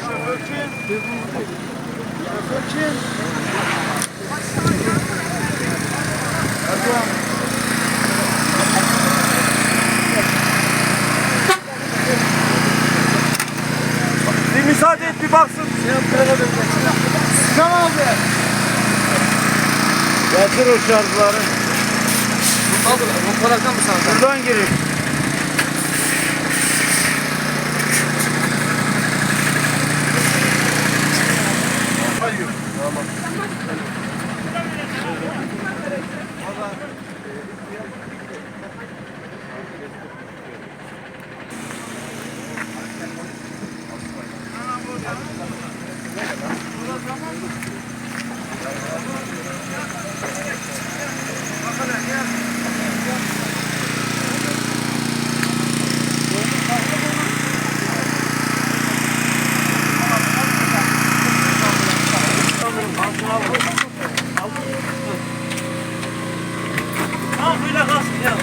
Şoför kim? Şoför kim? Bir müsaade et bir baksın. Tamam abi. Getir o şarjları. Abi bu taraftan mı sana? Buradan girin. Hayır. Tamam. Tamam böyle kalsın ya.